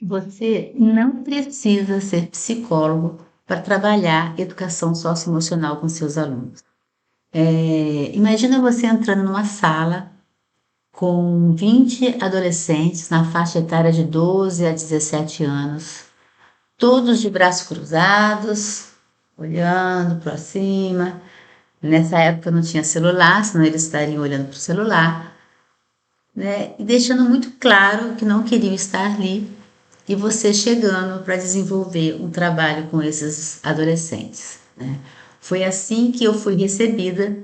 Você não precisa ser psicólogo para trabalhar educação socioemocional com seus alunos. Imagina você entrando numa sala com 20 adolescentes na faixa etária de 12 a 17 anos, todos de braços cruzados, olhando para cima. Nessa época não tinha celular, senão eles estariam olhando para o celular, né? E deixando muito claro que não queriam estar ali, e você chegando para desenvolver um trabalho com esses adolescentes, né? Foi assim que eu fui recebida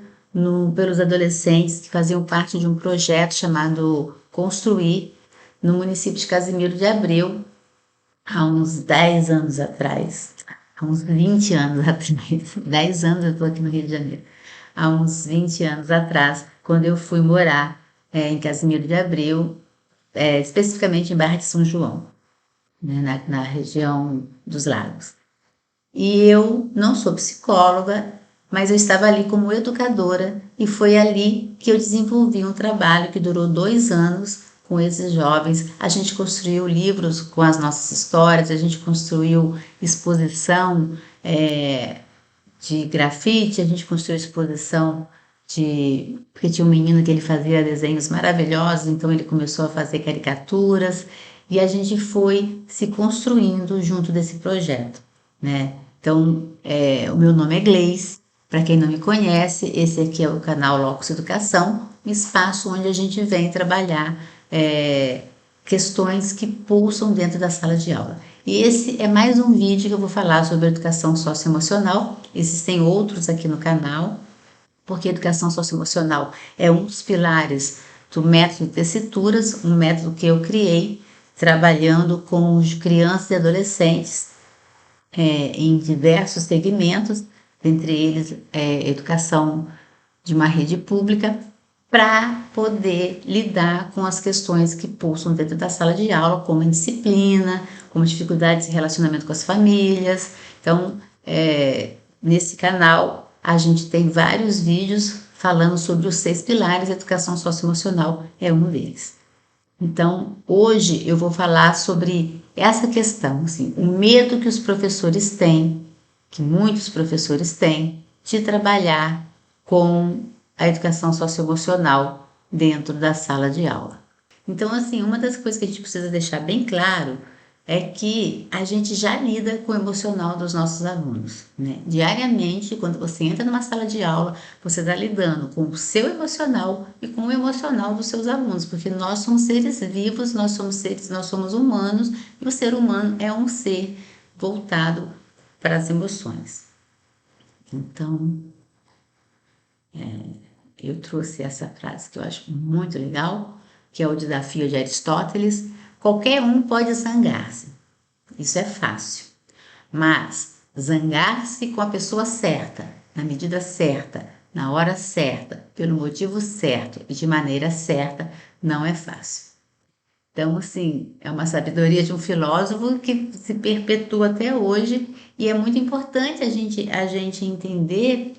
pelos adolescentes que faziam parte de um projeto chamado Construir, no município de Casimiro de Abreu, há uns 10 anos atrás, há uns 20 anos atrás, 10 anos eu estou aqui no Rio de Janeiro, há uns 20 anos atrás, quando eu fui morar em Casimiro de Abreu, especificamente em Barra de São João, né, na região dos lagos. E eu não sou psicóloga, mas eu estava ali como educadora e foi ali que eu desenvolvi um trabalho que durou 2 anos com esses jovens. A gente construiu livros com as nossas histórias, a gente construiu exposição de grafite, a gente construiu exposição porque tinha um menino que ele fazia desenhos maravilhosos, então ele começou a fazer caricaturas e a gente foi se construindo junto desse projeto, né? Então, o meu nome é Gleice, para quem não me conhece, esse aqui é o canal Locus Educação, um espaço onde a gente vem trabalhar questões que pulsam dentro da sala de aula. E esse é mais um vídeo que eu vou falar sobre educação socioemocional. Existem outros aqui no canal, porque a educação socioemocional é um dos pilares do método de tessituras, um método que eu criei trabalhando com os crianças e adolescentes em diversos segmentos, entre eles educação de uma rede pública, para poder lidar com as questões que pulsam dentro da sala de aula, como indisciplina, como dificuldades de relacionamento com as famílias. Então, nesse canal, a gente tem vários vídeos falando sobre os 6 pilares, a educação socioemocional é um deles. Então, hoje eu vou falar sobre essa questão, assim, o medo que os professores têm, que muitos professores têm, de trabalhar com a educação socioemocional dentro da sala de aula. Então, assim, uma das coisas que a gente precisa deixar bem claro é que a gente já lida com o emocional dos nossos alunos, né? Diariamente, quando você entra numa sala de aula, você está lidando com o seu emocional e com o emocional dos seus alunos, porque nós somos seres vivos, nós somos humanos, e o ser humano é um ser voltado para as emoções. Então, eu trouxe essa frase que eu acho muito legal, que é o desafio de Aristóteles: qualquer um pode zangar-se, isso é fácil, mas zangar-se com a pessoa certa, na medida certa, na hora certa, pelo motivo certo e de maneira certa, não é fácil. Então, assim, é uma sabedoria de um filósofo que se perpetua até hoje e é muito importante a gente entender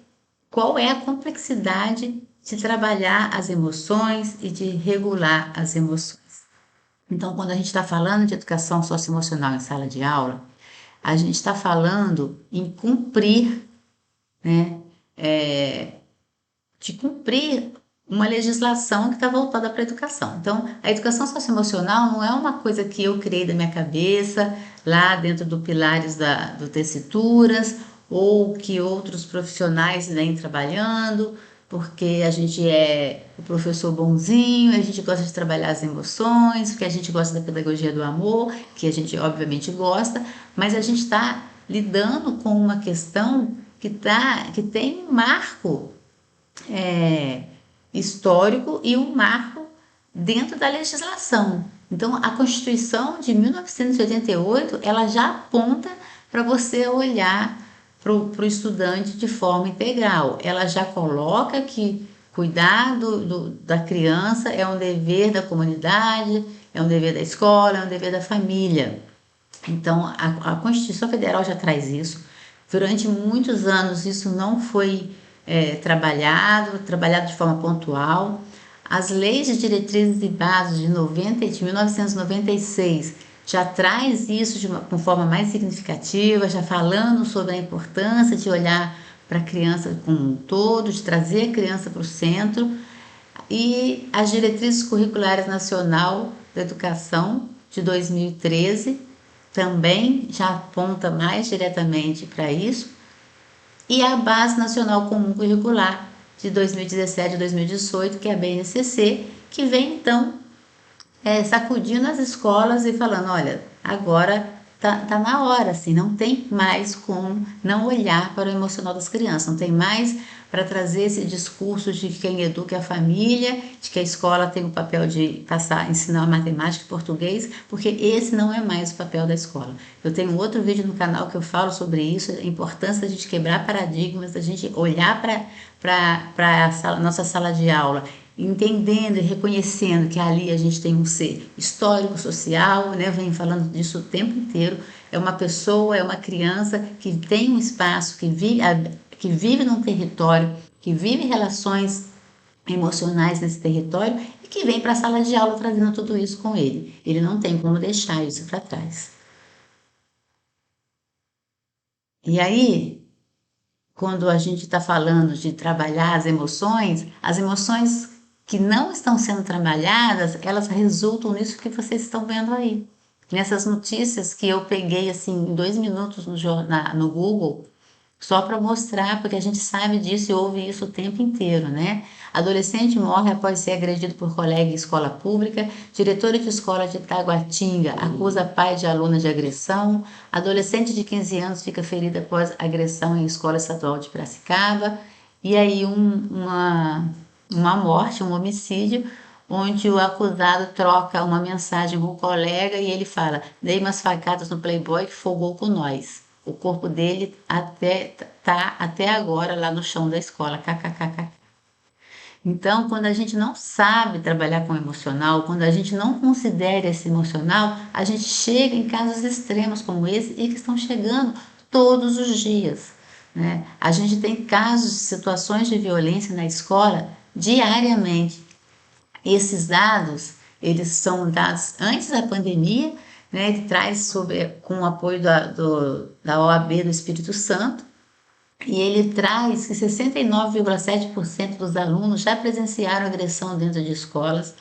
qual é a complexidade de trabalhar as emoções e de regular as emoções. Então, quando a gente está falando de educação socioemocional em sala de aula, a gente está falando em cumprir, né, de cumprir uma legislação que está voltada para a educação. Então, a educação socioemocional não é uma coisa que eu criei da minha cabeça, lá dentro do pilares do Tessituras, ou que outros profissionais vêm trabalhando, porque a gente é o professor bonzinho, a gente gosta de trabalhar as emoções, porque a gente gosta da pedagogia do amor, que a gente obviamente gosta, mas a gente está lidando com uma questão que tem um marco histórico e um marco dentro da legislação. Então, a Constituição de 1988, ela já aponta para você olhar para o estudante de forma integral. Ela já coloca que cuidar da criança é um dever da comunidade, é um dever da escola, é um dever da família. Então, a Constituição Federal já traz isso. Durante muitos anos isso não foi trabalhado de forma pontual. As leis de diretrizes e bases de 1996 já traz isso com forma mais significativa, já falando sobre a importância de olhar para a criança como um todo, de trazer a criança para o centro, e as diretrizes curriculares nacional da educação de 2013 também já aponta mais diretamente para isso, e a Base Nacional Comum Curricular de 2017 e 2018, que é a BNCC, que vem então sacudindo as escolas e falando, olha, agora tá na hora, assim, não tem mais como não olhar para o emocional das crianças, não tem mais para trazer esse discurso de que quem educa é a família, de que a escola tem o papel de ensinar matemática e português, porque esse não é mais o papel da escola. Eu tenho um outro vídeo no canal que eu falo sobre isso, a importância de a gente quebrar paradigmas, da gente olhar para a nossa sala de aula, entendendo e reconhecendo que ali a gente tem um ser histórico, social, né? Eu venho falando disso o tempo inteiro. É uma pessoa, é uma criança que tem um espaço, que vive num território, que vive relações emocionais nesse território e que vem para a sala de aula trazendo tudo isso com ele. Ele não tem como deixar isso para trás. E aí, quando a gente está falando de trabalhar as emoções que não estão sendo trabalhadas, elas resultam nisso que vocês estão vendo aí. Nessas notícias que eu peguei assim em 2 minutos no Google, só para mostrar, porque a gente sabe disso e ouve isso o tempo inteiro, né? Adolescente morre após ser agredido por colega em escola pública. Diretora de escola de Taguatinga acusa pai de aluna de agressão. Adolescente de 15 anos fica ferida após agressão em escola estadual de Piracicaba. E aí uma morte, um homicídio, onde o acusado troca uma mensagem com o colega e ele fala: dei umas facadas no playboy que folgou com nós. O corpo dele tá até agora lá no chão da escola. KKKK. Então, quando a gente não sabe trabalhar com o emocional, quando a gente não considera esse emocional, a gente chega em casos extremos como esse e que estão chegando todos os dias, né? A gente tem casos, situações de violência na escola diariamente. Esses dados, eles são dados antes da pandemia, né? Ele traz com o apoio da OAB do Espírito Santo, e ele traz que 69,7% dos alunos já presenciaram agressão dentro de escolas,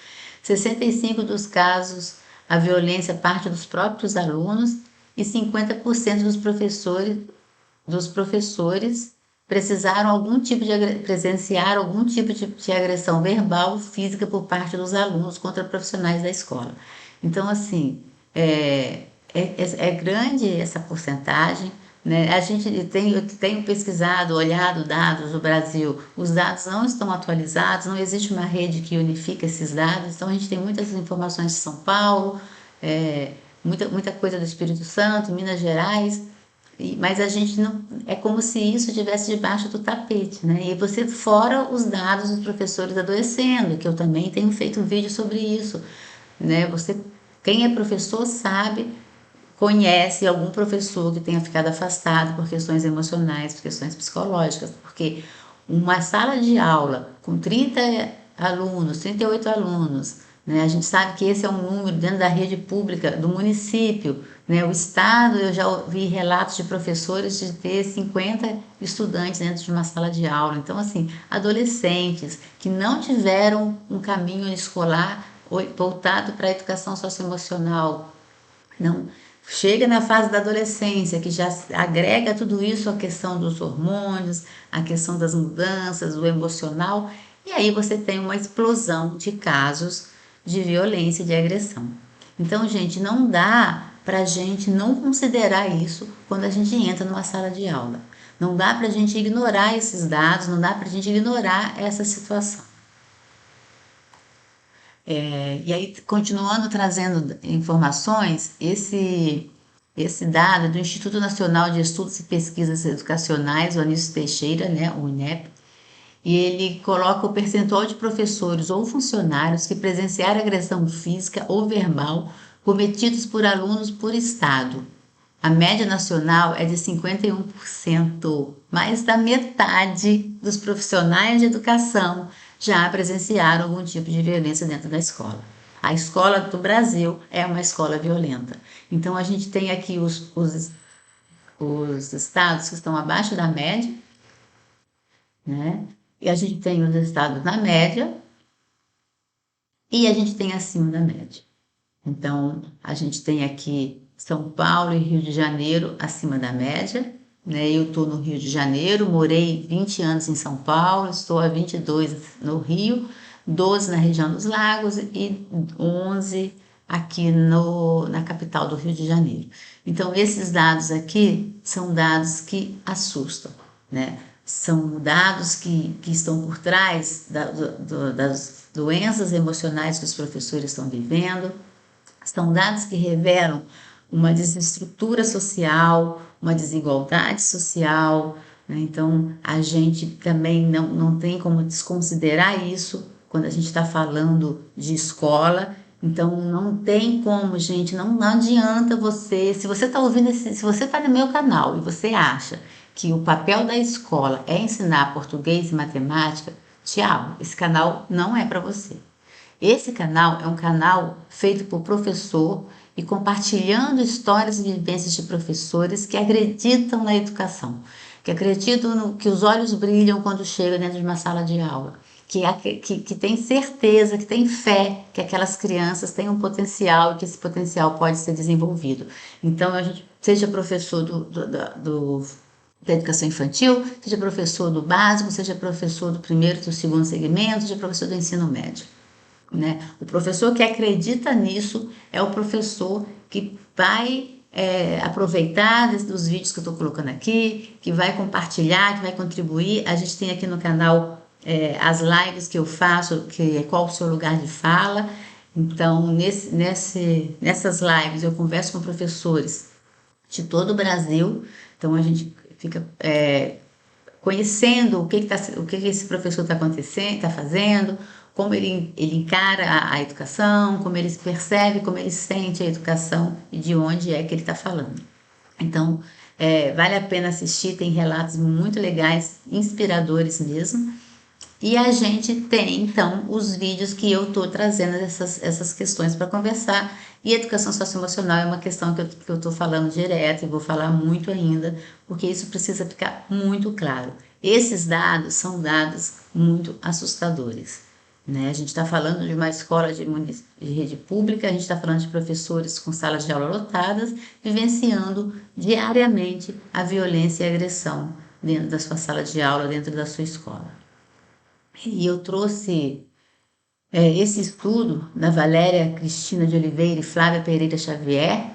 65% dos casos a violência parte dos próprios alunos e 50% dos professores presenciar algum tipo de agressão verbal ou física por parte dos alunos contra profissionais da escola. Então, assim, é grande essa porcentagem, né? Eu tenho pesquisado, olhado dados do Brasil, os dados não estão atualizados, não existe uma rede que unifica esses dados, então a gente tem muitas informações de São Paulo, muita coisa do Espírito Santo, Minas Gerais, mas a gente não. É como se isso estivesse debaixo do tapete, né? E você, fora os dados dos professores adoecendo, que eu também tenho feito um vídeo sobre isso, né? Quem é professor sabe, conhece algum professor que tenha ficado afastado por questões emocionais, por questões psicológicas, porque uma sala de aula com 30 alunos, 38 alunos, né? A gente sabe que esse é um número dentro da rede pública do município, né? O estado, eu já ouvi relatos de professores de ter 50 estudantes dentro de uma sala de aula. Então, assim, adolescentes que não tiveram um caminho escolar voltado para a educação socioemocional, não chega na fase da adolescência, que já agrega tudo isso, a questão dos hormônios, a questão das mudanças, o emocional, e aí você tem uma explosão de casos de violência e de agressão. Então, gente, não dá para a gente não considerar isso quando a gente entra numa sala de aula. Não dá para a gente ignorar esses dados, não dá para a gente ignorar essa situação. E aí, continuando trazendo informações, esse dado é do Instituto Nacional de Estudos e Pesquisas Educacionais, o Anísio Teixeira, né, o INEP, e ele coloca o percentual de professores ou funcionários que presenciaram agressão física ou verbal cometidos por alunos por estado. A média nacional é de 51%, mais da metade dos profissionais de educação já presenciaram algum tipo de violência dentro da escola. A escola do Brasil é uma escola violenta. Então, a gente tem aqui os estados que estão abaixo da média, né? E a gente tem os estados na média e a gente tem acima da média. Então, a gente tem aqui São Paulo e Rio de Janeiro acima da média, né? Eu estou no Rio de Janeiro, morei 20 anos em São Paulo, estou há 22 no Rio, 12 na região dos Lagos e 11 aqui na capital do Rio de Janeiro. Então, esses dados aqui são dados que assustam, né? São dados que estão por trás das doenças emocionais que os professores estão vivendo, são dados que revelam uma desestrutura social, uma desigualdade social, né? Então, a gente também não tem como desconsiderar isso quando a gente está falando de escola. Então, não tem como, gente, não adianta você, se você está ouvindo, se você está no meu canal e você acha que o papel da escola é ensinar português e matemática, tchau, esse canal não é para você. Esse canal é um canal feito por professor e compartilhando histórias e vivências de professores que acreditam na educação, que acreditam que os olhos brilham quando chegam dentro de uma sala de aula, que tem certeza, que tem fé que aquelas crianças têm um potencial e que esse potencial pode ser desenvolvido. Então, a gente, seja professor da educação infantil, seja professor do básico, seja professor do primeiro e do segundo segmento, seja professor do ensino médio, né? O professor que acredita nisso é o professor que vai aproveitar dos vídeos que eu estou colocando aqui, que vai compartilhar, que vai contribuir. A gente tem aqui no canal as lives que eu faço, que é qual o seu lugar de fala. Então, nessas lives eu converso com professores de todo o Brasil. Então, a gente fica conhecendo o que esse professor está fazendo, como ele encara a educação, como ele percebe, como ele sente a educação e de onde é que ele está falando. Então, vale a pena assistir, tem relatos muito legais, inspiradores mesmo. E a gente tem, então, os vídeos que eu estou trazendo essas questões para conversar. E educação socioemocional é uma questão que eu estou falando direto e vou falar muito ainda, porque isso precisa ficar muito claro. Esses dados são dados muito assustadores, né? A gente está falando de uma escola de rede pública, a gente está falando de professores com salas de aula lotadas, vivenciando diariamente a violência e a agressão dentro da sua sala de aula, dentro da sua escola. E eu trouxe esse estudo da Valéria Cristina de Oliveira e Flávia Pereira Xavier,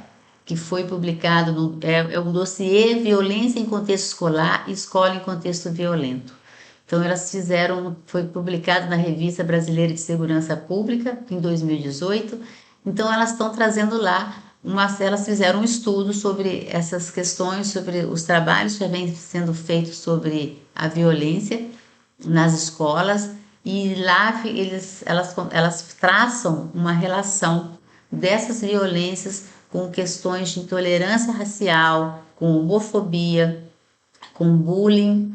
que foi publicado é um dossiê Violência em Contexto Escolar e Escola em Contexto Violento. Então, foi publicado na Revista Brasileira de Segurança Pública, em 2018. Então, elas estão trazendo lá, elas fizeram um estudo sobre essas questões, sobre os trabalhos que já vêm sendo feitos sobre a violência nas escolas, e lá elas traçam uma relação dessas violências com questões de intolerância racial, com homofobia, com bullying,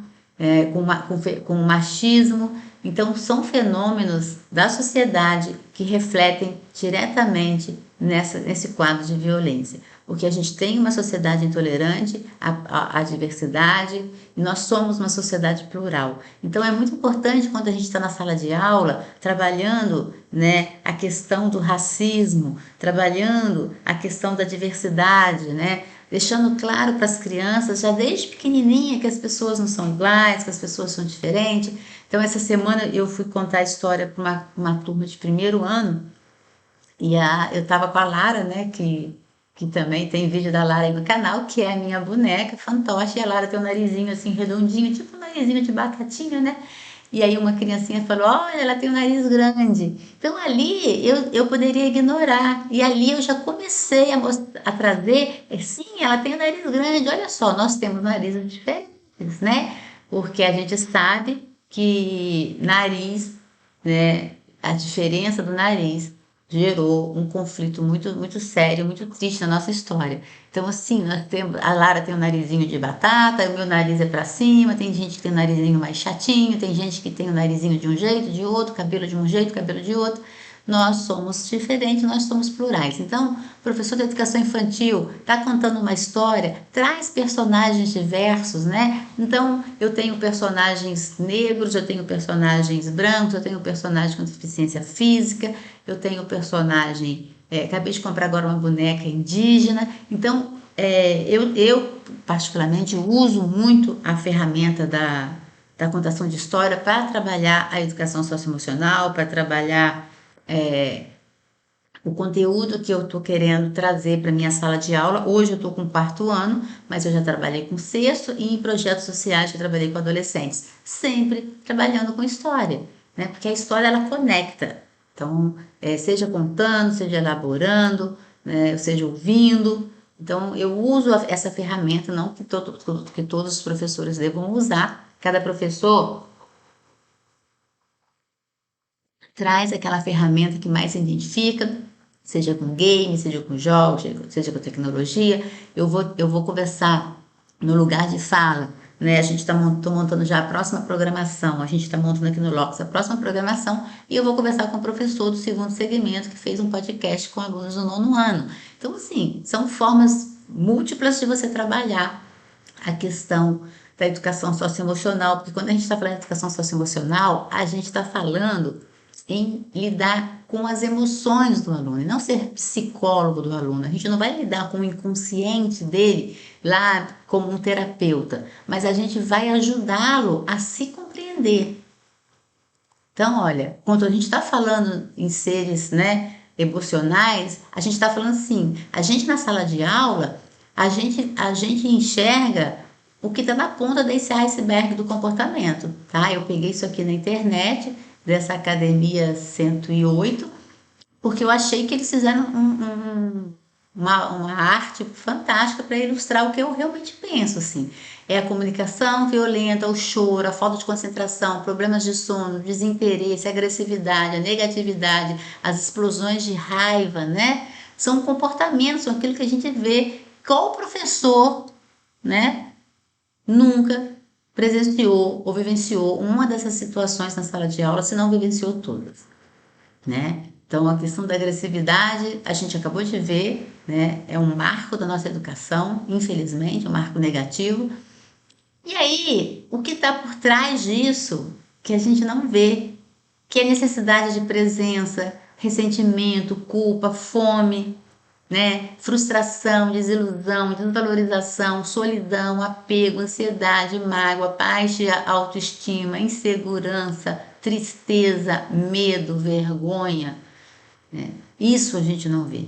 com machismo. Então, são fenômenos da sociedade que refletem diretamente nesse quadro de violência. Porque a gente tem uma sociedade intolerante à diversidade e nós somos uma sociedade plural. Então, é muito importante quando a gente está na sala de aula, trabalhando, né, a questão do racismo, trabalhando a questão da diversidade, né, deixando claro para as crianças, já desde pequenininha, que as pessoas não são iguais, que as pessoas são diferentes. Então, essa semana eu fui contar a história para uma turma de primeiro ano, e eu estava com a Lara, né, que também tem vídeo da Lara aí no canal, que é a minha boneca fantoche, e a Lara tem um narizinho assim redondinho, tipo um narizinho de batatinha, né? E aí uma criancinha falou, olha, ela tem um nariz grande. Então ali eu poderia ignorar. E ali eu já comecei a trazer, sim, ela tem um nariz grande, olha só, nós temos narizes diferentes, né? Porque a gente sabe que nariz, né, a diferença do nariz gerou um conflito muito, muito sério, muito triste na nossa história. Então, assim, a Lara tem um narizinho de batata, o meu nariz é para cima, tem gente que tem um narizinho mais chatinho, tem gente que tem o narizinho de um jeito, de outro, cabelo de um jeito, cabelo de outro. nós somos diferentes, nós somos plurais. Então, o professor de educação infantil está contando uma história, traz personagens diversos, né? Então, eu tenho personagens negros, eu tenho personagens brancos, eu tenho personagem com deficiência física, eu tenho personagem. Acabei de comprar agora uma boneca indígena. Então, eu particularmente uso muito a ferramenta da contação de história para trabalhar a educação socioemocional, para trabalhar o conteúdo que eu estou querendo trazer para minha sala de aula. Hoje eu estou com o quarto ano, mas eu já trabalhei com sexto e em projetos sociais eu trabalhei com adolescentes, sempre trabalhando com história, né? Porque a história ela conecta. Então, seja contando, seja elaborando, né? Seja ouvindo. Então, eu uso essa ferramenta, não que todos os professores devam usar. Cada professor traz aquela ferramenta que mais se identifica, seja com game, seja com jogos, seja com tecnologia. Eu vou conversar no lugar de fala, né? A gente está montando já a próxima programação, a gente está montando aqui no Locus a próxima programação e eu vou conversar com o professor do segundo segmento que fez um podcast com alunos do nono ano. Então, assim, são formas múltiplas de você trabalhar a questão da educação socioemocional, porque quando a gente está falando de educação socioemocional, a gente está falando em lidar com as emoções do aluno, e não ser psicólogo do aluno. A gente não vai lidar com o inconsciente dele lá como um terapeuta, mas a gente vai ajudá-lo a se compreender. Então, olha, quando a gente está falando em seres, né, emocionais, a gente está falando assim, a gente na sala de aula, a gente enxerga o que está na ponta desse iceberg do comportamento, tá? Eu peguei isso aqui na internet, dessa Academia 108, porque eu achei que eles fizeram uma arte fantástica para ilustrar o que eu realmente penso, assim. É a comunicação violenta, o choro, a falta de concentração, problemas de sono, desinteresse, a agressividade, a negatividade, as explosões de raiva, né? São comportamentos, são aquilo que a gente vê. Qual professor, né, nunca presenciou ou vivenciou uma dessas situações na sala de aula, se não vivenciou todas, né? Então, a questão da agressividade, a gente acabou de ver, né? É um marco da nossa educação, infelizmente, um marco negativo. E aí, o que está por trás disso, que a gente não vê, que é necessidade de presença, ressentimento, culpa, fome, né? Frustração, desilusão, desvalorização, solidão, apego, ansiedade, mágoa, baixa autoestima, insegurança, tristeza, medo, vergonha, né? Isso a gente não vê,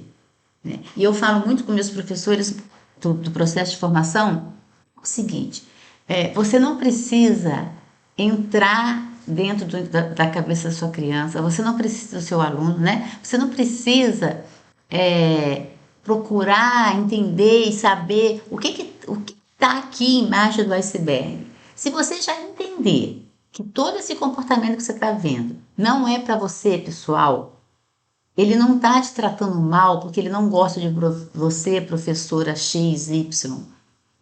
né? E eu falo muito com meus professores do processo de formação o seguinte: você não precisa entrar dentro da cabeça da sua criança, você não precisa do seu aluno, né? Você não precisa é, procurar entender e saber o que está aqui embaixo do iceberg. Se você já entender que todo esse comportamento que você está vendo não é para você, pessoal, ele não está te tratando mal porque ele não gosta de você, professora XY.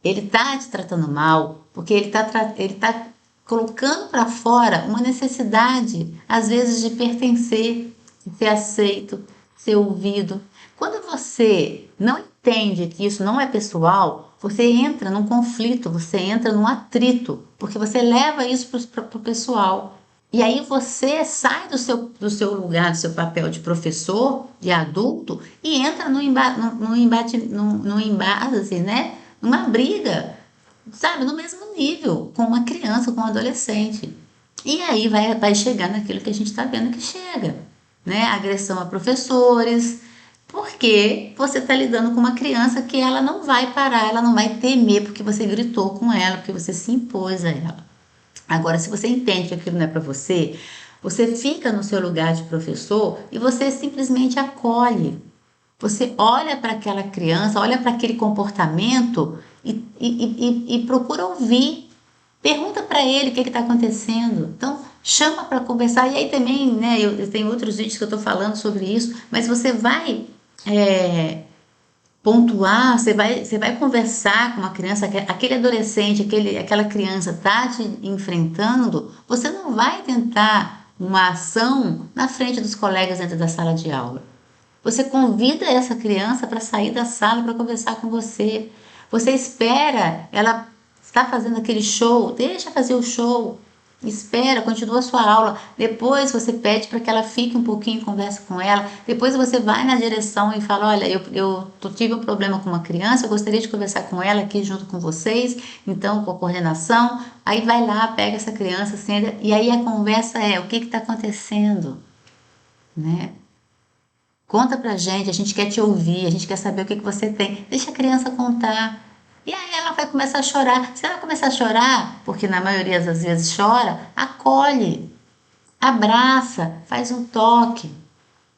Ele está te tratando mal porque ele tá colocando para fora uma necessidade, às vezes, de pertencer, de ser aceito, ser ouvido. Quando você não entende que isso não é pessoal, você entra num conflito, você entra num atrito, porque você leva isso para o pessoal. E aí você sai do seu lugar, do seu papel de professor, de adulto, e entra no embate, né? Numa briga, sabe? No mesmo nível, com uma criança, com um adolescente. E aí vai chegar naquilo que a gente está vendo que chega, né? Agressão a professores, porque você está lidando com uma criança que ela não vai parar, ela não vai temer porque você gritou com ela, porque você se impôs a ela. Agora, se você entende que aquilo não é para você, você fica no seu lugar de professor e você simplesmente acolhe. Você olha para aquela criança, olha para aquele comportamento e procura ouvir. Pergunta para ele o que está acontecendo. Então, chama para conversar. E aí também, né, eu tenho outros vídeos que eu estou falando sobre isso, mas você vai pontuar, você vai conversar com uma criança, aquele adolescente, aquela criança está te enfrentando, você não vai tentar uma ação na frente dos colegas dentro da sala de aula. Você convida essa criança para sair da sala para conversar com você. Você espera ela está fazendo aquele show, deixa fazer o show. Espera, continua a sua aula. Depois você pede para que ela fique um pouquinho, conversa com ela. Depois você vai na direção e fala: olha, eu tive um problema com uma criança, eu gostaria de conversar com ela aqui junto com vocês, então com a coordenação. Aí vai lá, pega essa criança, senta, e aí a conversa é: o que está acontecendo? Né? Conta pra gente, a gente quer te ouvir, a gente quer saber o que você tem. Deixa a criança contar. E aí ela vai começar a chorar. Se ela começar a chorar, porque na maioria das vezes chora, acolhe, abraça, faz um toque,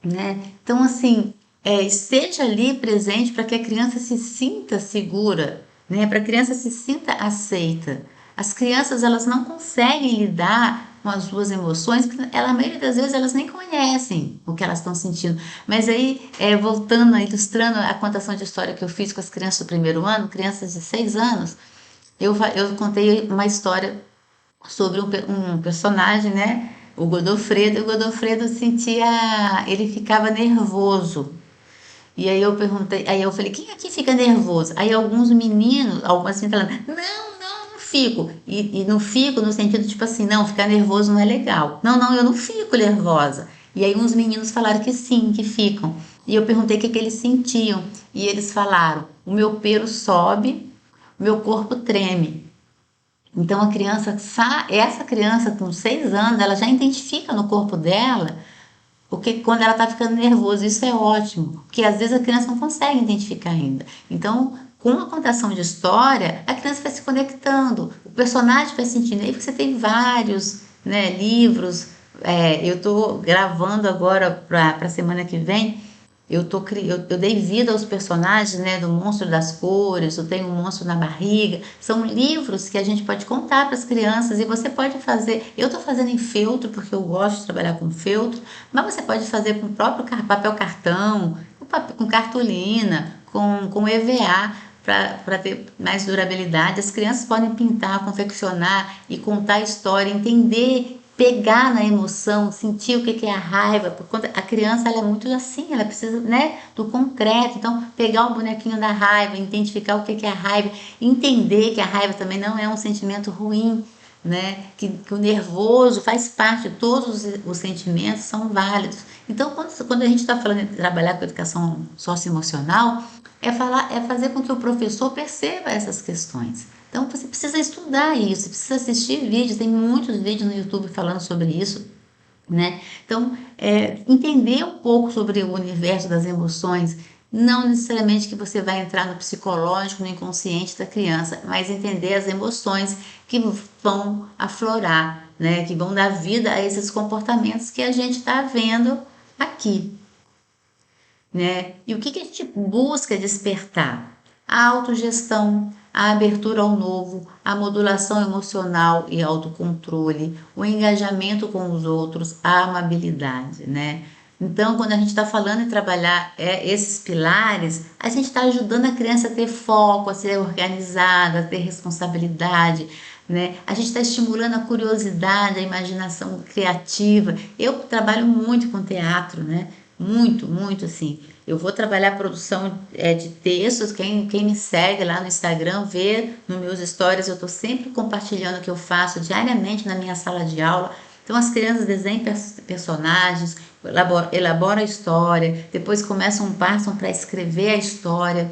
né? Então, assim, esteja ali presente para que a criança se sinta segura, né? Para a criança se sinta aceita. As crianças, elas não conseguem lidar com as suas emoções, porque ela, a maioria das vezes elas nem conhecem o que elas estão sentindo. Mas aí, voltando, ilustrando a contação de história que eu fiz com as crianças do primeiro ano, crianças de 6 anos, eu contei uma história sobre um personagem, né? O Godofredo. O Godofredo ele ficava nervoso. E aí eu perguntei, aí eu falei, quem aqui fica nervoso? Aí alguns meninos, algumas assim falando, não fico. E não fico no sentido tipo assim, não, ficar nervoso não é legal. Não, eu não fico nervosa. E aí uns meninos falaram que sim, que ficam. E eu perguntei o que eles sentiam. E eles falaram, o meu pelo sobe, o meu corpo treme. Então a criança, essa criança com 6 anos, ela já identifica no corpo dela porque quando ela está ficando nervosa, isso é ótimo, porque às vezes a criança não consegue identificar ainda. Então, com a contação de história, a criança vai se conectando, o personagem vai sentindo. Aí você tem vários, né, livros. Eu estou gravando agora para a semana que vem. Eu dei vida aos personagens, né, do Monstro das Cores, eu tenho um monstro na barriga. São livros que a gente pode contar para as crianças e você pode fazer. Eu estou fazendo em feltro porque eu gosto de trabalhar com feltro, mas você pode fazer com o próprio papel cartão, com cartolina, com EVA para ter mais durabilidade. As crianças podem pintar, confeccionar e contar a história, entender, pegar na emoção, sentir o que é a raiva, porque a criança ela é muito assim, ela precisa, né, do concreto. Então, pegar o bonequinho da raiva, identificar o que é a raiva, entender que a raiva também não é um sentimento ruim, né, que o nervoso faz parte, todos os sentimentos são válidos. Então, quando a gente está falando de trabalhar com educação socioemocional, é fazer com que o professor perceba essas questões. Então você precisa estudar isso, precisa assistir vídeos, tem muitos vídeos no YouTube falando sobre isso, né? Então, entender um pouco sobre o universo das emoções, não necessariamente que você vai entrar no psicológico, no inconsciente da criança, mas entender as emoções que vão aflorar, né? Que vão dar vida a esses comportamentos que a gente está vendo aqui, né? E o que a gente busca despertar? A autogestão, a abertura ao novo, a modulação emocional e autocontrole, o engajamento com os outros, a amabilidade, né? Então, quando a gente está falando em trabalhar esses pilares, a gente está ajudando a criança a ter foco, a ser organizada, a ter responsabilidade, né? A gente está estimulando a curiosidade, a imaginação criativa. Eu trabalho muito com teatro, né? Muito assim. Eu vou trabalhar a produção de textos. Quem me segue lá no Instagram vê nos meus stories, eu estou sempre compartilhando o que eu faço diariamente na minha sala de aula. Então as crianças desenham personagens, elaboram a história, depois passam para escrever a história.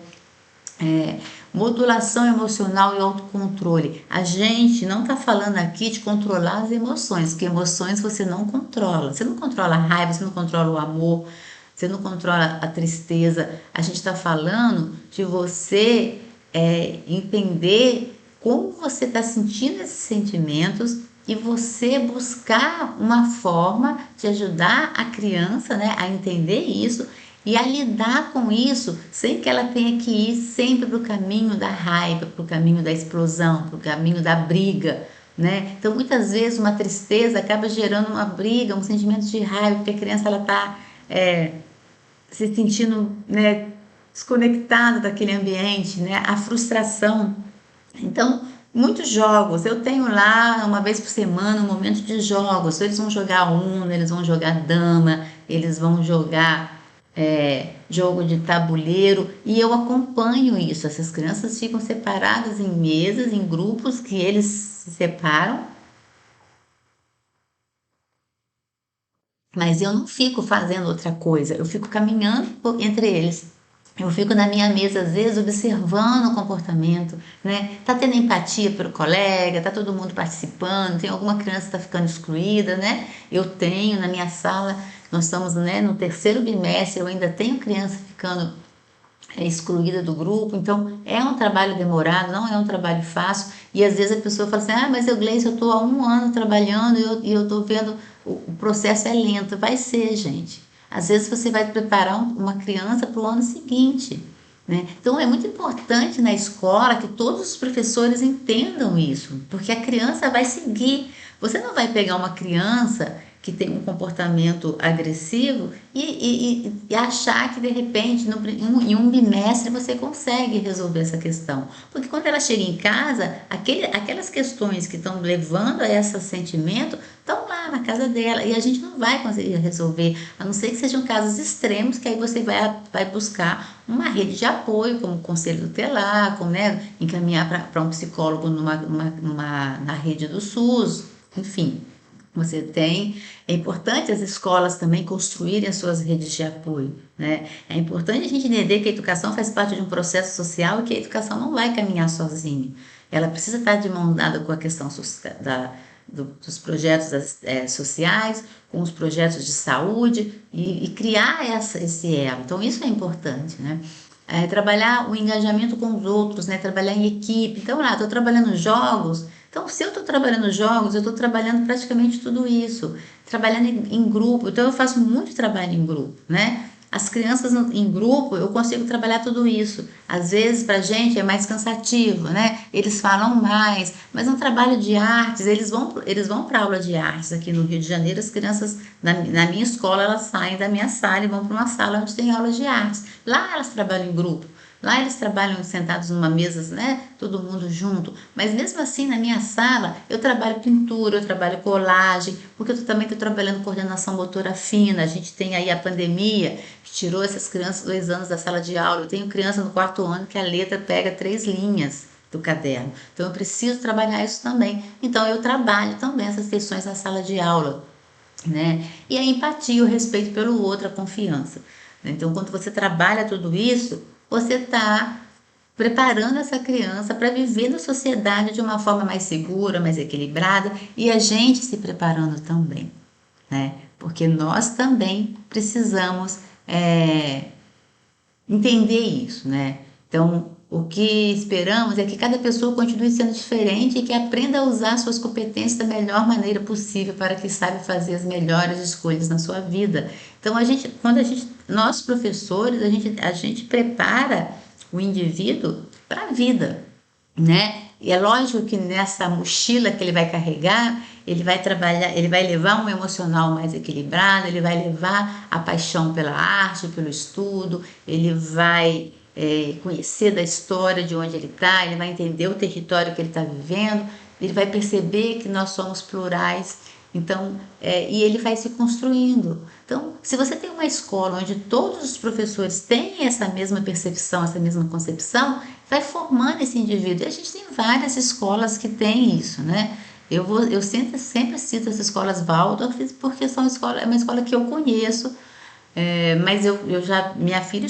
Modulação emocional e autocontrole. A gente não está falando aqui de controlar as emoções, porque emoções você não controla. Você não controla a raiva, você não controla o amor, você não controla a tristeza. A gente está falando de você entender como você está sentindo esses sentimentos e você buscar uma forma de ajudar a criança, né, a entender isso e a lidar com isso sem que ela tenha que ir sempre para o caminho da raiva, para o caminho da explosão, para o caminho da briga, né? Então muitas vezes uma tristeza acaba gerando uma briga, um sentimento de raiva, porque a criança ela está se sentindo, né, desconectada daquele ambiente, né? A frustração. Então muitos jogos. Eu tenho lá uma vez por semana um momento de jogos. Eles vão jogar Uno, eles vão jogar dama, eles vão jogar jogo de tabuleiro e eu acompanho isso. Essas crianças ficam separadas em mesas, em grupos que eles se separam, mas eu não fico fazendo outra coisa. Eu fico caminhando entre eles. Eu fico na minha mesa, às vezes, observando o comportamento, né? Tá tendo empatia pelo colega, tá todo mundo participando, tem alguma criança que tá ficando excluída, né? Eu tenho na minha sala, nós estamos, né, no terceiro bimestre, eu ainda tenho criança ficando excluída do grupo, então é um trabalho demorado, não é um trabalho fácil, e às vezes a pessoa fala assim, mas eu, Gleice, eu estou há um ano trabalhando e eu estou vendo, o processo é lento, vai ser, gente. Às vezes você vai preparar uma criança para o ano seguinte, né? Então é muito importante na escola que todos os professores entendam isso, porque a criança vai seguir. Você não vai pegar uma criança que tem um comportamento agressivo e achar que de repente em um bimestre você consegue resolver essa questão. Porque quando ela chega em casa, aquelas questões que estão levando a esse sentimento estão lá na casa dela e a gente não vai conseguir resolver, a não ser que sejam casos extremos, que aí você vai buscar uma rede de apoio, como o Conselho Tutelar, como, né, encaminhar para um psicólogo na rede do SUS, enfim. Você tem, é importante as escolas também construírem as suas redes de apoio, né? É importante a gente entender que a educação faz parte de um processo social e que a educação não vai caminhar sozinha. Ela precisa estar de mão dada com a questão dos projetos sociais, com os projetos de saúde e criar esse elo. Então, isso é importante, né? Trabalhar o engajamento com os outros, né? Trabalhar em equipe. Então, lá, estou trabalhando jogos. Então, se eu estou trabalhando jogos, eu estou trabalhando praticamente tudo isso. Trabalhando em grupo. Então, eu faço muito trabalho em grupo, né? As crianças em grupo, eu consigo trabalhar tudo isso. Às vezes, para a gente, é mais cansativo, né? Eles falam mais, mas no trabalho de artes, eles vão para aula de artes aqui no Rio de Janeiro. As crianças, na minha escola, elas saem da minha sala e vão para uma sala onde tem aula de artes. Lá elas trabalham em grupo. Lá eles trabalham sentados numa mesa, né? Todo mundo junto. Mas mesmo assim, na minha sala, eu trabalho pintura, eu trabalho colagem, porque eu também estou trabalhando coordenação motora fina. A gente tem aí a pandemia, que tirou essas crianças 2 anos da sala de aula. Eu tenho criança no quarto ano que a letra pega 3 linhas do caderno. Então eu preciso trabalhar isso também. Então eu trabalho também essas questões na sala de aula, né? E a empatia, o respeito pelo outro, a confiança. Então, quando você trabalha tudo isso, você está preparando essa criança para viver na sociedade de uma forma mais segura, mais equilibrada e a gente se preparando também, né? Porque nós também precisamos entender isso, né? Então, o que esperamos é que cada pessoa continue sendo diferente e que aprenda a usar suas competências da melhor maneira possível para que saiba fazer as melhores escolhas na sua vida. Então, nós professores, a gente prepara o indivíduo para a vida, né? E é lógico que nessa mochila que ele vai carregar, ele vai trabalhar, ele vai levar um emocional mais equilibrado, ele vai levar a paixão pela arte, pelo estudo, ele vai conhecer da história de onde ele está, ele vai entender o território que ele está vivendo, ele vai perceber que nós somos plurais, então, e ele vai se construindo. Então, se você tem uma escola onde todos os professores têm essa mesma percepção, essa mesma concepção, vai formando esse indivíduo. E a gente tem várias escolas que têm isso, né? Eu sempre cito as escolas Waldorf porque é uma escola que eu conheço, mas minha filha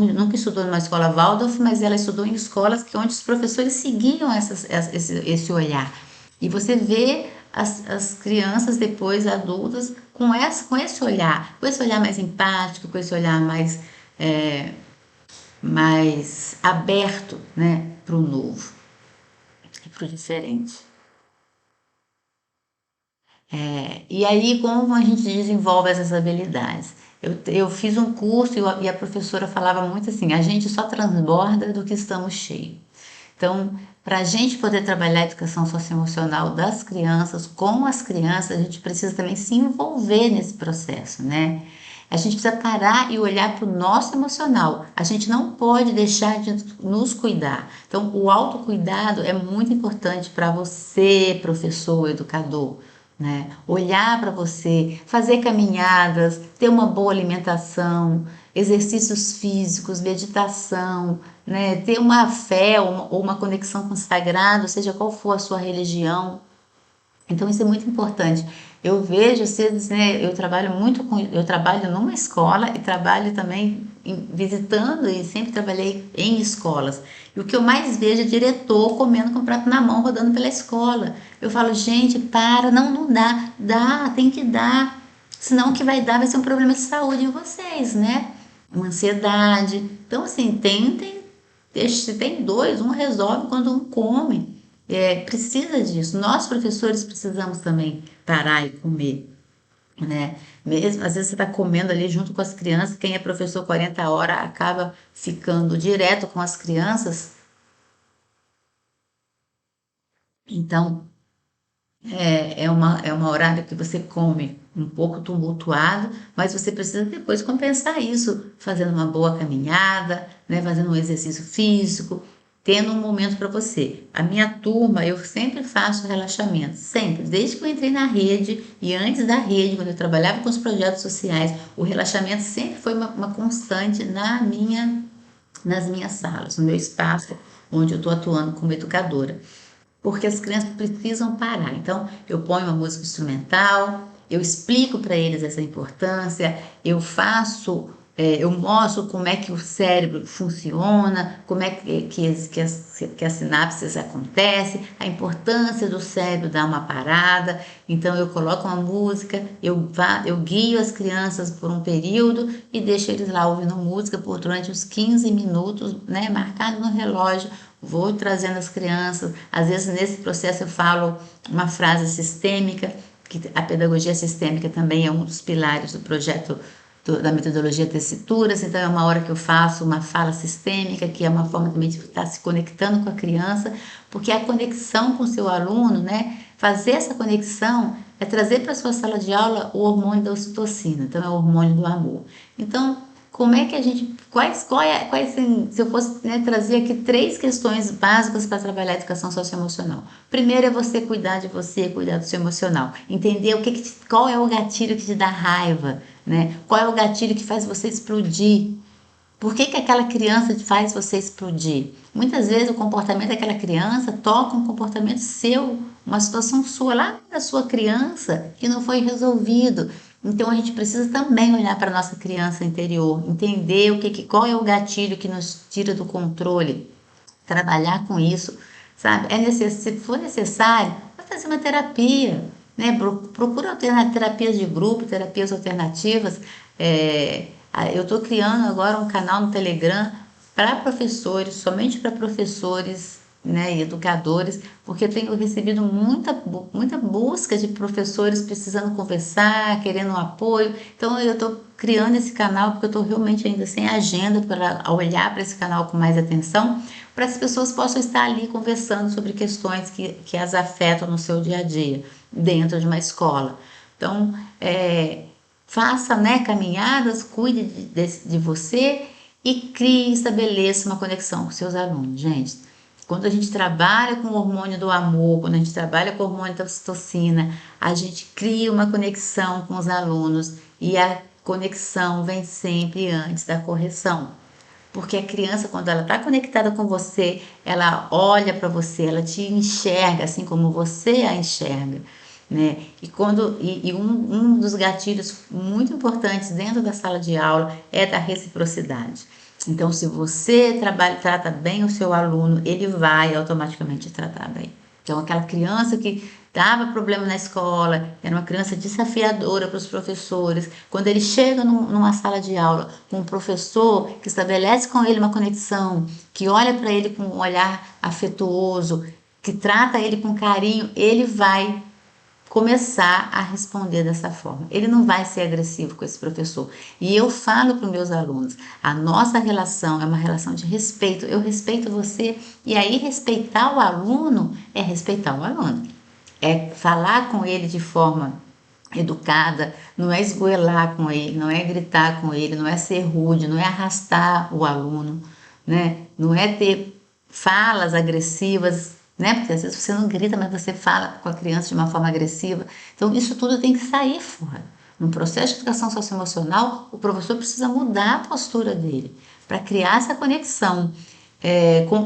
nunca estudou numa escola Waldorf, mas ela estudou em escolas onde os professores seguiam esse olhar. E você vê as crianças depois adultas com esse olhar mais empático, com esse olhar mais aberto, né, para o novo e para o diferente. E aí, como a gente desenvolve essas habilidades? Eu fiz um curso e a professora falava muito assim: a gente só transborda do que estamos cheios. Então, para a gente poder trabalhar a educação socioemocional das crianças, com as crianças, a gente precisa também se envolver nesse processo, né? A gente precisa parar e olhar para o nosso emocional. A gente não pode deixar de nos cuidar. Então, o autocuidado é muito importante para você, professor, educador, né? Olhar para você, fazer caminhadas, ter uma boa alimentação, exercícios físicos, meditação, né? Ter uma fé ou uma conexão com o sagrado, seja qual for a sua religião. Então isso é muito importante. Eu vejo vocês, né, eu trabalho numa escola e trabalho também visitando e sempre trabalhei em escolas. E o que eu mais vejo é diretor comendo com o prato na mão, rodando pela escola. Eu falo, gente, para, não dá, tem que dar. Senão o que vai dar vai ser um problema de saúde em vocês, né? Uma ansiedade. Então, assim, se tem dois, um resolve quando um come. Precisa disso. Nós, professores, precisamos também parar e comer, né? Mesmo, às vezes você está comendo ali junto com as crianças, quem é professor 40 horas acaba ficando direto com as crianças. Então, é uma horário que você come um pouco tumultuado, mas você precisa depois compensar isso, fazendo uma boa caminhada, né, fazendo um exercício físico, tendo um momento para você. A minha turma, eu sempre faço relaxamento, sempre, desde que eu entrei na rede e antes da rede, quando eu trabalhava com os projetos sociais, o relaxamento sempre foi uma constante nas minhas salas, no meu espaço, onde eu estou atuando como educadora, porque as crianças precisam parar. Então, eu ponho uma música instrumental, eu explico para eles essa importância, eu mostro como é que o cérebro funciona, como é que as sinapses acontecem, a importância do cérebro dar uma parada. Então, eu coloco uma música, eu guio as crianças por um período e deixo eles lá ouvindo música durante uns 15 minutos, né, marcado no relógio. Vou trazendo as crianças, às vezes nesse processo eu falo uma frase sistêmica, que a pedagogia sistêmica também é um dos pilares do projeto da metodologia Tessituras, então é uma hora que eu faço uma fala sistêmica, que é uma forma também de estar se conectando com a criança, porque a conexão com o seu aluno, né, fazer essa conexão é trazer para a sua sala de aula o hormônio da ocitocina, então é o hormônio do amor. Então, como é que a gente, se eu fosse, né, trazer aqui 3 questões básicas para trabalhar a educação socioemocional. Primeiro é você cuidar de você, cuidar do seu emocional, entender qual é o gatilho que te dá raiva, né? Qual é o gatilho que faz você explodir? Por que aquela criança faz você explodir? Muitas vezes o comportamento daquela criança toca um comportamento seu, uma situação sua lá da sua criança que não foi resolvido. Então a gente precisa também olhar para a nossa criança interior, entender qual é o gatilho que nos tira do controle, trabalhar com isso, sabe? Se for necessário, vai fazer uma terapia, né? Procura terapias de grupo, terapias alternativas. Eu estou criando agora um canal no Telegram para professores, somente para professores, né, e educadores, porque eu tenho recebido muita busca de professores precisando conversar, querendo um apoio. Então eu estou criando esse canal porque eu estou realmente ainda sem agenda para olhar para esse canal com mais atenção, para as pessoas possam estar ali conversando sobre questões que as afetam no seu dia a dia, dentro de uma escola. Então, faça, né, caminhadas, cuide de você e crie, estabeleça uma conexão com seus alunos, gente. Quando a gente trabalha com o hormônio do amor, quando a gente trabalha com o hormônio da ocitocina, a gente cria uma conexão com os alunos e a conexão vem sempre antes da correção. Porque a criança, quando ela está conectada com você, ela olha para você, ela te enxerga assim como você a enxerga, né? Um dos gatilhos muito importantes dentro da sala de aula é da reciprocidade. Então, se você trata bem o seu aluno, ele vai automaticamente te tratar bem. Então, aquela criança que dava problema na escola, era uma criança desafiadora para os professores. Quando ele chega numa sala de aula com um professor que estabelece com ele uma conexão, que olha para ele com um olhar afetuoso, que trata ele com carinho, ele vai começar a responder dessa forma. Ele não vai ser agressivo com esse professor. E eu falo para os meus alunos, a nossa relação é uma relação de respeito. Eu respeito você e aí respeitar o aluno é respeitar o aluno. É falar com ele de forma educada não é esgoelar com ele, não é gritar com ele, não é ser rude, não é arrastar o aluno, né? Não é ter falas agressivas, né? Porque às vezes você não grita, mas você fala com a criança de uma forma agressiva. Então isso tudo tem que sair fora. No processo de educação socioemocional, o professor precisa mudar a postura dele para criar essa conexão.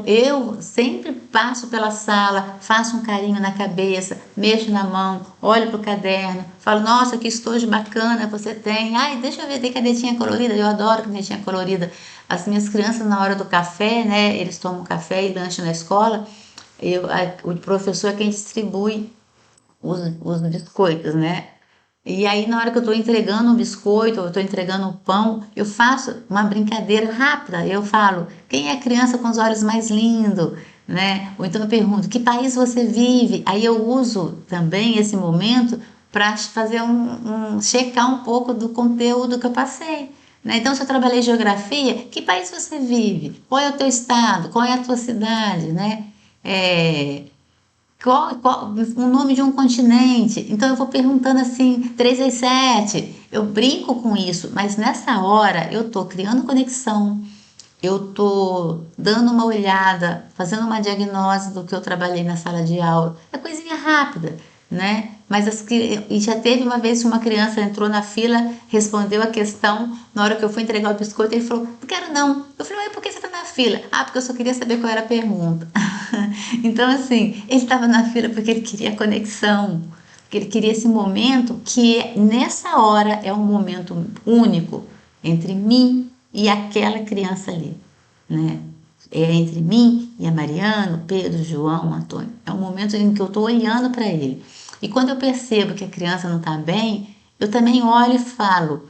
Eu sempre passo pela sala, faço um carinho na cabeça, mexo na mão, olho para o caderno, falo, nossa, que estojo bacana você tem. Ai, deixa eu ver, tem canetinha colorida, eu adoro canetinha colorida. As minhas crianças, na hora do café, né, eles tomam café e lanche na escola, o professor é quem distribui os biscoitos, né? E aí, na hora que eu estou entregando um biscoito, ou eu estou entregando um pão, eu faço uma brincadeira rápida. Eu falo, quem é a criança com os olhos mais lindos? Né? Ou então eu pergunto, que país você vive? Aí eu uso também esse momento para fazer checar um pouco do conteúdo que eu passei. Né? Então, se eu trabalhei geografia, que país você vive? Qual é o teu estado? Qual é a tua cidade? Né? É, o nome de um continente. Então eu vou perguntando assim, 3 às 7. Eu brinco com isso, mas nessa hora eu tô criando conexão, eu tô dando uma olhada, fazendo uma diagnose do que eu trabalhei na sala de aula. É coisinha rápida, né? Mas e já teve uma vez que uma criança entrou na fila, respondeu a questão, na hora que eu fui entregar o biscoito, ele falou, não quero não. Eu falei, ué, por que você tá na fila? Ah, porque eu só queria saber qual era a pergunta. Então, assim, ele estava na fila porque ele queria conexão, porque ele queria esse momento que nessa hora é um momento único entre mim e aquela criança ali, né? É entre mim e a Mariana, o Pedro, o João, o Antônio. É um momento em que eu estou olhando para ele. E quando eu percebo que a criança não está bem, eu também olho e falo: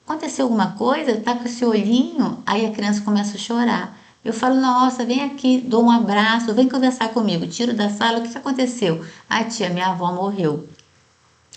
aconteceu alguma coisa? Tá com esse olhinho? Aí a criança começa a chorar. Eu falo, nossa, vem aqui, dou um abraço, vem conversar comigo. Tiro da sala, o que aconteceu? Ah, tia, minha avó morreu.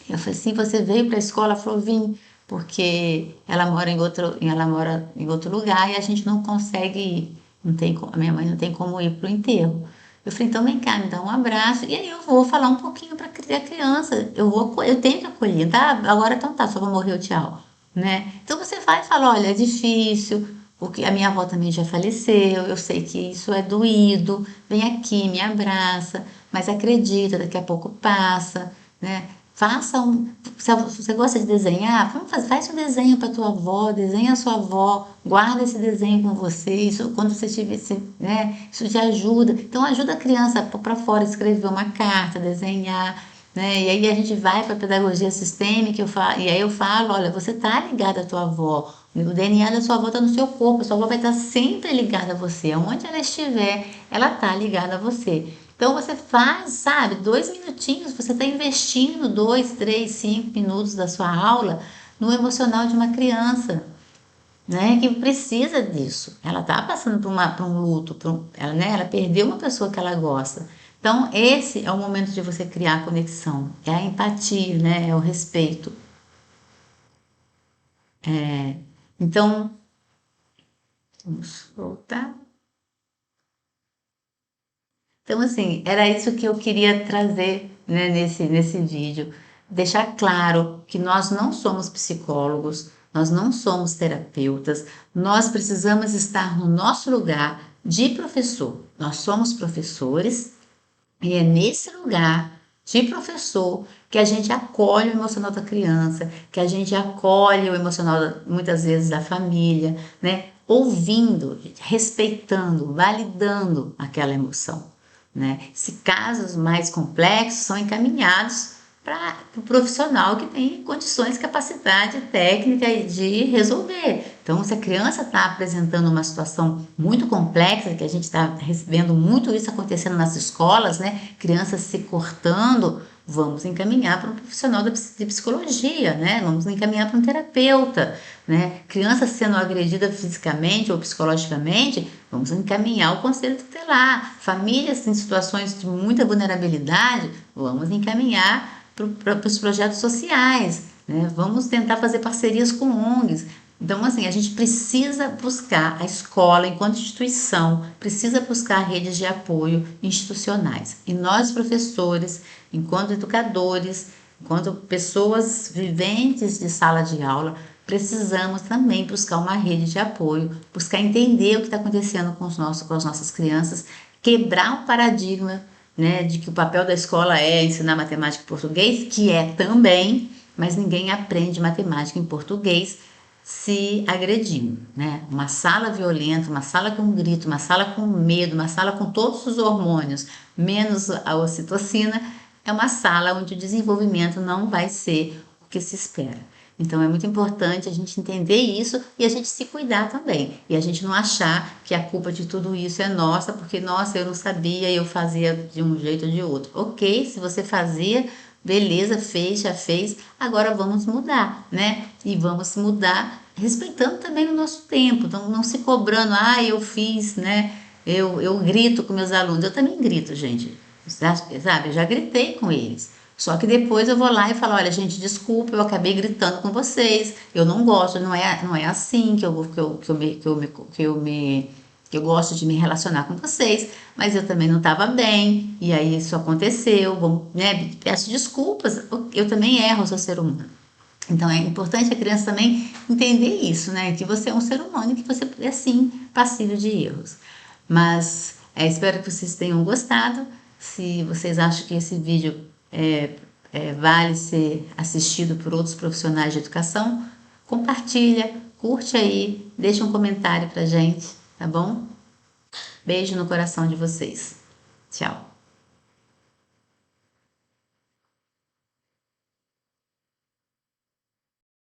Eu falei, sim, você veio para a escola? Ela falou, vim, porque ela mora em outro lugar e a gente não consegue ir. Não tem, a minha mãe não tem como ir para o enterro. Eu falei, então vem cá, me dá um abraço. E aí eu vou falar um pouquinho para a criança. Eu tenho que acolher, tá? Agora então tá, só vou morrer, tchau. Né? Então você vai e fala, olha, é difícil, porque a minha avó também já faleceu, eu sei que isso é doído, vem aqui, me abraça, mas acredita, daqui a pouco passa, né? Faça um. Se você gosta de desenhar, faz um desenho para tua avó, desenha a sua avó, guarda esse desenho com você. Isso, quando você tiver, né? Isso te ajuda. Então ajuda a criança para fora, escrever uma carta, desenhar, né? E aí a gente vai para a pedagogia sistêmica, e aí eu falo, olha, você tá ligada à tua avó. O DNA da sua avó está no seu corpo, a sua avó vai estar sempre ligada a você. Aonde ela estiver, ela tá ligada a você. Então você faz, sabe, 2 minutinhos, você está investindo 2, 3, 5 minutos da sua aula no emocional de uma criança, né, que precisa disso. Ela está passando por um luto, ela perdeu uma pessoa que ela gosta. Então esse é o momento de você criar conexão, é a empatia, né, é o respeito. Então, vamos voltar. Então, assim, era isso que eu queria trazer, né, nesse vídeo. Deixar claro que nós não somos psicólogos, nós não somos terapeutas, nós precisamos estar no nosso lugar de professor. Nós somos professores e é nesse lugar de professor que a gente acolhe o emocional da criança, que a gente acolhe o emocional, muitas vezes, da família, né? Ouvindo, respeitando, validando aquela emoção, né? Se casos mais complexos são encaminhados para o profissional que tem condições, capacidade técnica de resolver. Então, se a criança está apresentando uma situação muito complexa, que a gente está recebendo muito isso acontecendo nas escolas, né? Crianças se cortando, vamos encaminhar para um profissional de psicologia, né? Vamos encaminhar para um terapeuta, né? Criança sendo agredida fisicamente ou psicologicamente, vamos encaminhar o conselho tutelar. Famílias em situações de muita vulnerabilidade, vamos encaminhar para os projetos sociais, né? Vamos tentar fazer parcerias com ONGs. Então, assim, a gente precisa buscar, a escola, enquanto instituição, precisa buscar redes de apoio institucionais. E nós, professores, enquanto educadores, enquanto pessoas viventes de sala de aula, precisamos também buscar uma rede de apoio, buscar entender o que está acontecendo com com as nossas crianças, quebrar o paradigma, né, de que o papel da escola é ensinar matemática e português, que é também, mas ninguém aprende matemática em português se agredindo, né? Uma sala violenta, uma sala com grito, uma sala com medo, uma sala com todos os hormônios, menos a ocitocina, é uma sala onde o desenvolvimento não vai ser o que se espera. Então é muito importante a gente entender isso e a gente se cuidar também. E a gente não achar que a culpa de tudo isso é nossa, porque nossa, eu não sabia, eu fazia de um jeito ou de outro. Ok, se você fazia, beleza, fez, já fez, agora vamos mudar, né? E vamos mudar respeitando também o nosso tempo, então não se cobrando, ah, eu fiz, né? Eu grito com meus alunos, eu também grito, gente, sabe? Eu já gritei com eles. Só que depois eu vou lá e falo, olha, gente, desculpa, eu acabei gritando com vocês, eu não gosto, não é assim que eu gosto de me relacionar com vocês, mas eu também não estava bem, e aí isso aconteceu, né, peço desculpas, eu também erro, eu sou ser humano. Então é importante a criança também entender isso, né, que você é um ser humano e que você é sim passível de erros. Mas espero que vocês tenham gostado. Se vocês acham que esse vídeo vale ser assistido por outros profissionais de educação, compartilha, curte aí, deixa um comentário pra gente, tá bom? Beijo no coração de vocês. Tchau.